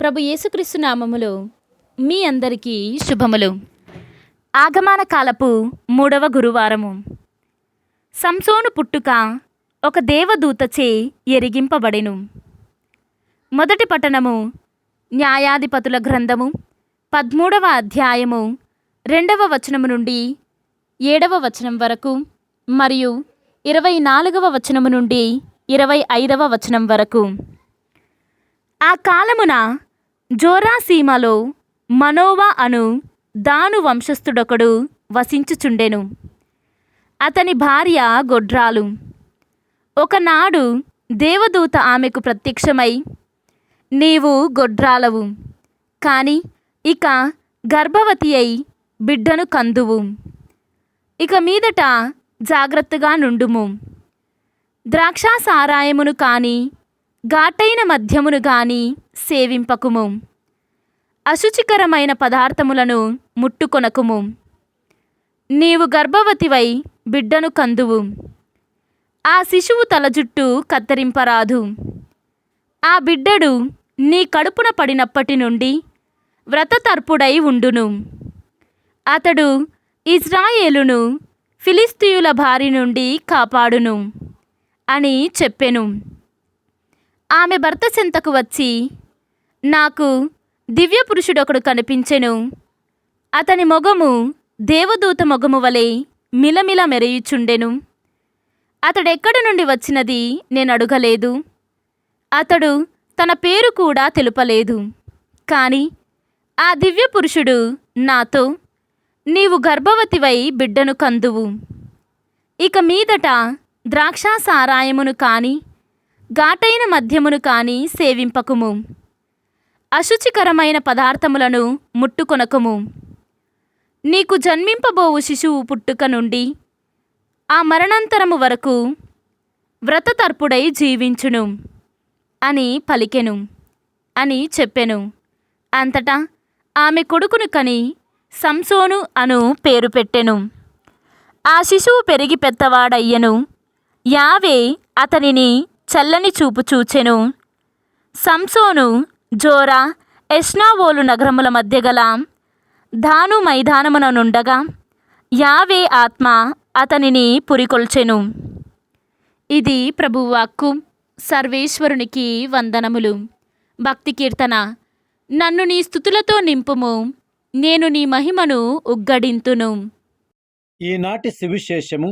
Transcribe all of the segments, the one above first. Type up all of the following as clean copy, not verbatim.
ప్రభు యేసుక్రీస్తు నామములో మీ అందరికీ శుభములు. ఆగమన కాలపు 3వ గురువారము. సంసోను పుట్టుక ఒక దేవదూతచే ఎరిగింపబడెను. మొదటి పట్టణము న్యాయాధిపతుల గ్రంథము 13వ అధ్యాయము 2వ వచనము నుండి 7వ వచనం వరకు మరియు 24వ వచనము నుండి 25వ వచనం వరకు. ఆ కాలమున జోరాసీమలో మనోవా అను దాను వంశస్థుడొకడు వసించుచుండెను. అతని భార్య గొడ్రాలు. ఒకనాడు దేవదూత ఆమెకు ప్రత్యక్షమై, నీవు గొడ్రాలవు, కాని ఇక గర్భవతి అయి బిడ్డను కందువు. ఇక మీదట జాగ్రత్తగా నుండుము. ద్రాక్షాసారాయమును కాని ఘాటైన మద్యమును గాని సేవింపకుము. అశుచికరమైన పదార్థములను ముట్టుకొనకుము. నీవు గర్భవతివై బిడ్డను కందువు. ఆ శిశువు తల జుట్టు కత్తిరింపరాదు. ఆ బిడ్డడు నీ కడుపున పడినప్పటి నుండి వ్రతతర్పుడై ఉండును. అతడు ఇజ్రాయేలును ఫిలిస్తీయుల బారి నుండి కాపాడును అని చెప్పెను. ఆమె భర్త చెంతకు వచ్చి, నాకు దివ్య పురుషుడొకడు కనిపించెను. అతని మొగము దేవదూత మొగము వలె మిలమిల మెరయుచుండెను. అతడెక్కడి నుండి వచ్చినది నేను అడుగలేదు. అతడు తన పేరు కూడా తెలుపలేదు. కాని ఆ దివ్య పురుషుడు నాతో, నీవు గర్భవతివై బిడ్డను కందువు. ఇక మీదట ద్రాక్షాసారాయమును కాని ఘాటైన మద్యమును కాని సేవింపకుము. అశుచికరమైన పదార్థములను ముట్టుకొనకుము. నీకు జన్మింపబోవు శిశువు పుట్టుక నుండి ఆ మరణాంతరము వరకు వ్రతతర్పుడై జీవించును అని పలికెను అని చెప్పెను. అంతటా ఆమె కొడుకును కని సంసోను అను పేరు పెట్టెను. ఆ శిశువు పెరిగి పెద్దవాడయ్యెను. యావే అతనిని చల్లని చూపు చూచెను. సంసోను జోరా ఎష్నావోలు నగరముల మధ్య గల దాను మైదానమున నుండగా యావే ఆత్మ అతనిని పురికొల్చెను. ఇది ప్రభువాక్కు. సర్వేశ్వరునికి వందనములు. భక్తి కీర్తన. నన్ను నీ స్తుతులతో నింపుము, నేను నీ మహిమను ఉగ్గడింతును. ఈనాటి సువిశేషము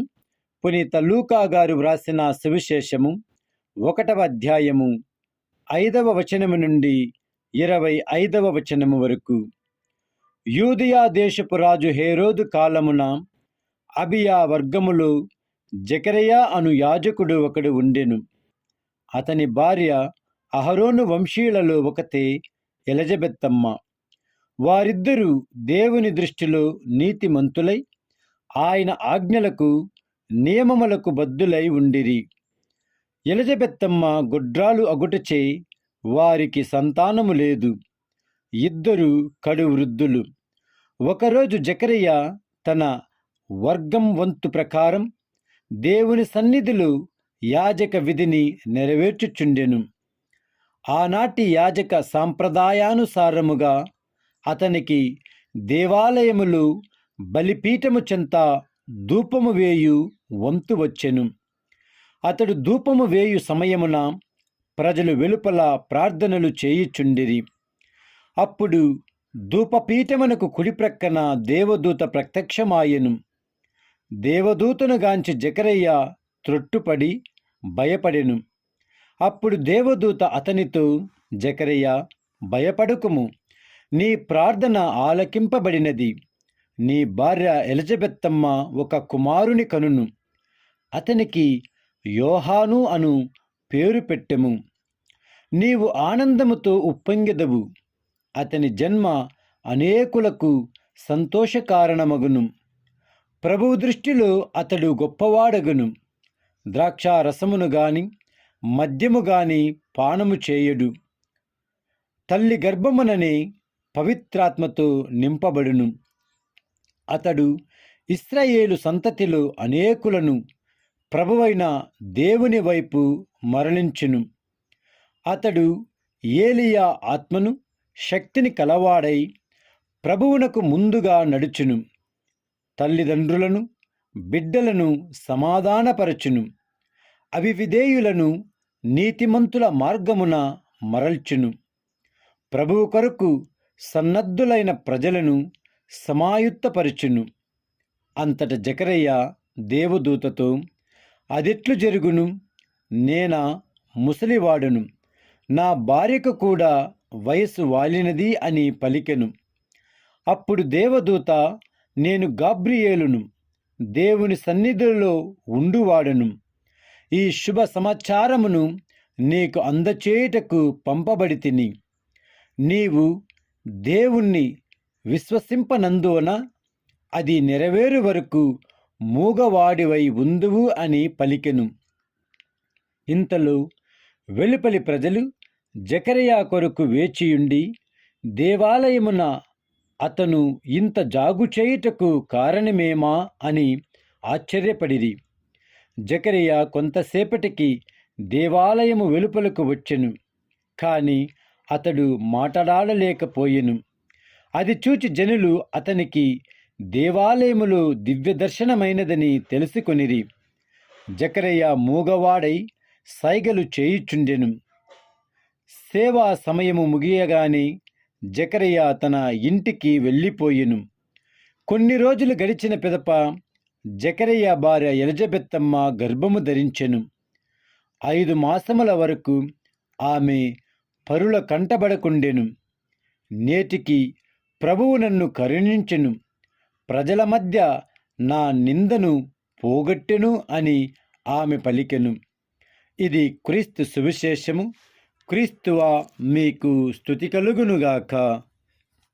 పునీత లూకా గారు వ్రాసిన సువిశేషము 1వ అధ్యాయము 5వ వచనము నుండి 25వ వచనము వరకు. యూదియా దేశపు రాజు హేరోదు కాలమున అబియా వర్గములో జకరియా అను యాజకుడు ఒకడు ఉండెను. అతని భార్య అహరోను వంశీయులలో ఒకతే ఎలిజబెత్తమ్మ. వారిద్దరూ దేవుని దృష్టిలో నీతిమంతులై ఆయన ఆజ్ఞలకు నియమములకు బద్ధులై ఉండిరి. ఎలిజబెత్తమ్మ గొడ్రాలు అగుటచే వారికి సంతానము లేదు. ఇద్దరు కడు వృద్ధులు. ఒకరోజు జకరియా తన వర్గం వంతు ప్రకారం దేవుని సన్నిధిలో యాజక విధిని నెరవేర్చుచుండెను. ఆనాటి యాజక సాంప్రదాయానుసారముగా అతనికి దేవాలయములు బలిపీఠము చెంత ధూపము వేయు వంతు వచ్చెను. అతడు ధూపము వేయు సమయమున ప్రజలు వెలుపల ప్రార్థనలు చేయుచుండిరి. అప్పుడు ధూపపీఠమునకు కుడిప్రక్కన దేవదూత ప్రత్యక్షమాయెను. దేవదూతను గాంచి జకరియా త్రొట్టుపడి భయపడెను. అప్పుడు దేవదూత అతనితో, జకరియా, భయపడకుము, నీ ప్రార్థన ఆలకింపబడినది. నీ భార్య ఎలిజబెత్తమ్మ ఒక కుమారుని కనును. అతనికి యోహాను అను పేరు పెట్టెము. నీవు ఆనందముతో ఉప్పొంగెదవు. అతని జన్మ అనేకులకు సంతోషకారణమగును. ప్రభువు దృష్టిలో అతడు గొప్పవాడగును. ద్రాక్షారసమును గాని మద్యము గాని పానము చేయడు. తల్లి గర్భముననే పవిత్రాత్మతో నింపబడును. అతడు ఇశ్రాయేలు సంతతిలో అనేకులను ప్రభువైన దేవుని వైపు మరలించును. అతడు ఏలియా ఆత్మను శక్తిని కలవాడై ప్రభువునకు ముందుగా నడుచును. తల్లిదండ్రులను బిడ్డలను సమాధానపరచును. అవిధేయులను నీతిమంతుల మార్గమున మరల్చును. ప్రభువు కొరకు సన్నద్ధులైన ప్రజలను సమాయుత్తపరచును. అంతట జకరయ్య దేవదూతతో, అదెట్లు జరుగును? నేనా ముసలివాడును, నా భార్యకు కూడా వయసు వాలినది అని పలికెను. అప్పుడు దేవదూత, నేను గాబ్రియేలును, దేవుని సన్నిధిలో ఉండువాడును. ఈ శుభ సమాచారమును నీకు అందచేయుటకు పంపబడితిని. నీవు దేవుణ్ణి విశ్వసింపనందువన అది నెరవేరు వరకు మూగవాడివై ఉందువు అని పలికెను. ఇంతలో వెలుపలి ప్రజలు జకరియా కొరకు వేచియుండి, దేవాలయమున అతను ఇంత జాగు చేయుటకు కారణమేమా అని ఆశ్చర్యపడిరి. జకరియా కొంతసేపటికి దేవాలయము వెలుపలకు వచ్చెను, కాని అతడు మాట్లాడలేకపోయెను. అది చూచి జనులు అతనికి దేవాలయములో దివ్య దర్శనమైనదని తెలుసుకొనిరి. జకరియా మూగవాడై సైగలు చేయుచుండెను. సేవా సమయము ముగియగానే జకరియా తన ఇంటికి వెళ్ళిపోయెను. కొన్ని రోజులు గడిచిన పిదప జకరియా భార్య ఎలిజబెత్తమ్మ గర్భము ధరించెను. 5 మాసముల వరకు ఆమె పరుల కంటబడకుండెను. నేటికి ప్రభువు నన్ను కరుణించెను, ప్రజల మధ్య నా నిందను పోగొట్టెను అని ఆమె పలికెను. ఇది క్రీస్తు సువిశేషము. క్రీస్తువా మీకు స్తుతి కలుగునుగాక.